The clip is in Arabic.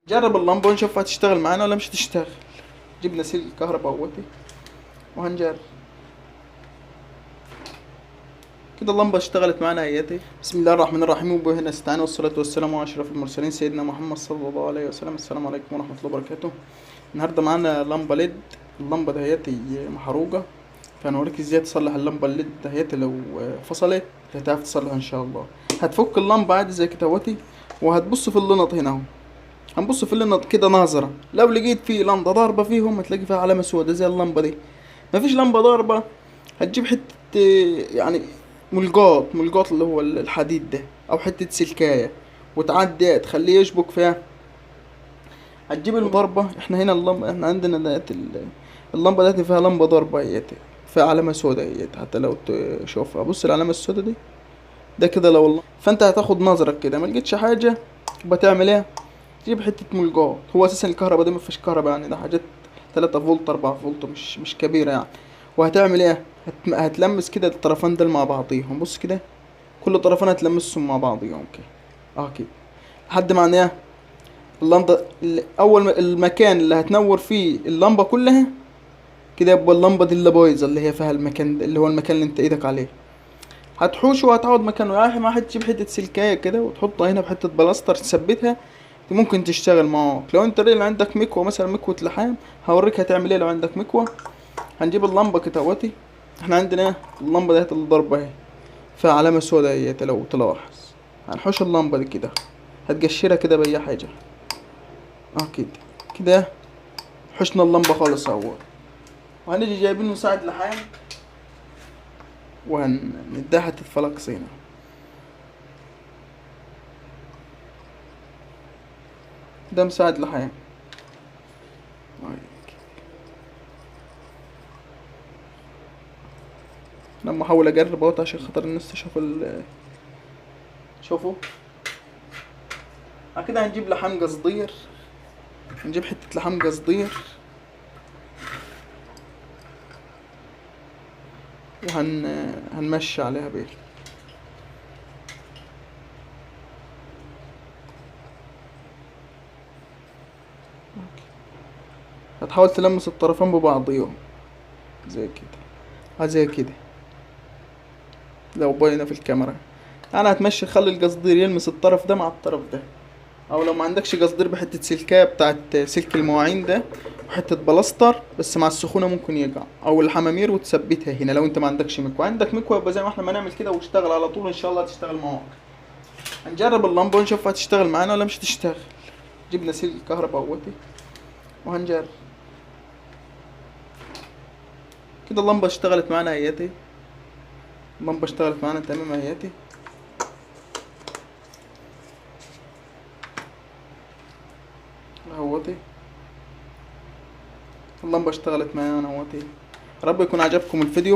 جرب اللمبة ونشوف هتشتغل معانا ولا مش هتشتغل. جبنا سلك الكهرباء اهوتي وهنجرب. كده اللمبة اشتغلت معانا اهيتي. بسم الله الرحمن الرحيم، وبه نستعين، والصلاة والسلام على أشرف المرسلين سيدنا محمد صلى الله عليه وسلم. السلام عليكم ورحمة الله وبركاته. النهاردة معانا لمبة ليد. اللمبة دهيتي محروقة، فهنوريك ازاي تصلح اللمبة الليد دهيتي. لو فصلت هتعرف تصلحها ان شاء الله. هتفك اللمبة عادي زي كده اهوتي، وهتبص في اللنط هنا اهو. هنبص في اللنط كده ناظرة، لو لقيت في لمبة ضاربة فيهم هتلاقي فيها علامة سودة زي اللمبة دي. مفيش لمبة ضاربة، هتجيب حتة يعني ملقاط اللي هو الحديد ده، او حتة سلكاية، وتعدي تخليه يشبك فيها. هتجيب الضربة. احنا هنا اللمبة، احنا عندنا اللمبة دي فيها لمبة ضربة اهيت، فيها علامة سودا اهيت. حتى لو تشوفها، بص العلامة السودا دي، ده كده لو الله. فانت هتاخد نظرك كده، ما لقيتش حاجة بتعمل ايه؟ تجيب حتة ملقاط. هو اساسا الكهرباء دي مفيش كهرباء يعني، ده حاجات 3 فولت 4 فولت، مش كبيرة يعني. وهتعمل ايه؟ هتلمس كده الطرفين دول مع بعضيهم. بص كده، كل طرفين هتلمسهم مع بعضيهم كده، كده لحد ما ايه، اللمبة اول المكان اللي هتنور فيه اللمبة كلها كده يبقى اللمبة دي اللي بايظة، اللي هي فيها المكان اللي هو المكان اللي انت ايدك عليه. هتحوشه وهتعود مكانه. يعني ما تجيب حتة سلكاية كده وتحطها هنا بحتة بلاستر تثبتها، دي ممكن تشتغل معاك. لو انت ريل عندك مكوة مثلا، مكوة لحام، هوريك هتعمل ايه لو عندك مكوة. هنجيب اللمبة كده اهوتي. احنا عندنا اللمبة ديت اللي ضربة اهي، فيها علامة سودا اهيت لو تلاحظ. هنحوش اللمبة دي كده، هتقشرها كده بأي حاجة كده. كده حشنا اللمبة خالص اهو. وهنيجي جايبين مساعد لحام، وهنديها حتة فلكسينة. ده مساعد لحام. لما احاول اجرب اهوت عشان خاطر الناس تشوف شوفوا. كده هنجيب لحام قصدير، نجيب حتة لحام قصدير، هنمشي عليها بيه. هتحاول تلمس الطرفين ببعضيهم زي كده، زي كده لو باينة في الكاميرا. انا هتمشي، خلي القصدير يلمس الطرف ده مع الطرف ده. او لو ما عندكش قصدير، بحتة سلكاية بتاعت سلك المواعين ده، وحتة بلاستر بس مع السخونة ممكن يقع، او الحمامير وتثبتها هنا. لو انت ما عندكش مكوى، عندك مكوى يبقى زي ما احنا ما نعمل كده واشتغل على طول، ان شاء الله هتشتغل معاك. هنجرب اللمبة ونشوف هتشتغل معانا ولا مش هتشتغل. جبنا سلك الكهرباء اهوتي وهنجرب. كده اللمبة اشتغلت معانا اهيتي. اللمبة اشتغلت معانا تمام اهيتي اهوتي. اللمبة اشتغلت معانا اهوتي. رب يكون عجبكم الفيديو.